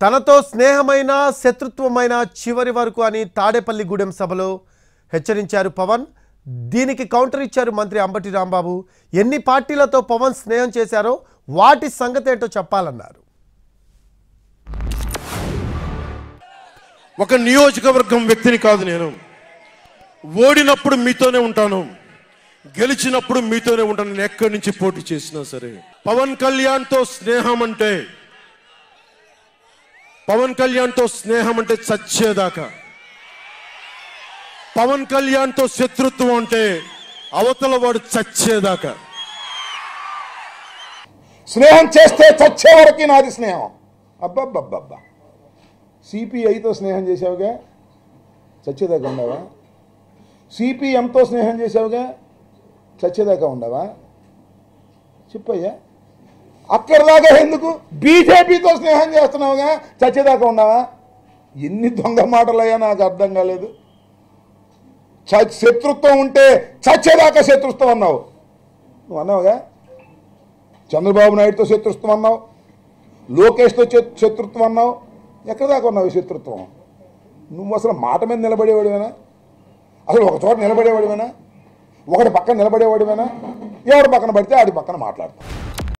తనతో స్నేహమైన శత్రుత్వమైన చివరి వరకు అని తాడేపల్లిగూడెం సభలో హెచ్చరించారు పవన్. దీనికి కౌంటర్ ఇచ్చారు మంత్రి అంబటి రాంబాబు. ఎన్ని పార్టీలతో పవన్ స్నేహం చేశారో వాటి సంగతి ఏంటో చెప్పాలన్నారు. ఒక నియోజకవర్గం వ్యక్తిని కాదు, నేను ఓడినప్పుడు మీతోనే ఉంటాను, గెలిచినప్పుడు మీతోనే ఉంటాను. నేను ఎక్కడి నుంచి పోటీ చేసినా సరే పవన్ కళ్యాణ్తో స్నేహం అంటే చచ్చేదాకా. పవన్ కళ్యాణ్తో శత్రుత్వం అంటే అవతల వాడు చచ్చేదాకా. స్నేహం చేస్తే చచ్చే వరకు నాది స్నేహం. అబ్బబ్బబ్బబ్బా, సిపిఐతో స్నేహం చేసావుగా, చచ్చేదాకా ఉండవా? సిపిఎంతో స్నేహం చేసావుగా, చచ్చేదాకా ఉండవా? చెప్పయ్యా, అక్కడిదాకా ఎందుకు? బీజేపీతో స్నేహం చేస్తున్నావుగా, చచ్చేదాకా ఉండవా? ఎన్ని దొంగ మాటలయ్యా, నాకు అర్థం కాలేదు. శత్రుత్వం ఉంటే చచ్చేదాకా శత్రుత్వం అన్నావు. నువ్వు అన్నావుగా, చంద్రబాబు నాయుడుతో శత్రుత్వం అన్నావు, లోకేష్తో శత్రుత్వం అన్నావు. ఎక్కడి దాకా ఉన్నావు శత్రుత్వం? నువ్వు అసలు మాట మీద నిలబడేవాడివేనా? అసలు ఒక చోట నిలబడేవాడివేనా? ఒకటి పక్కన నిలబడేవాడివేనా? ఎవరి పక్కన పడితే ఆడి పక్కన మాట్లాడతావు.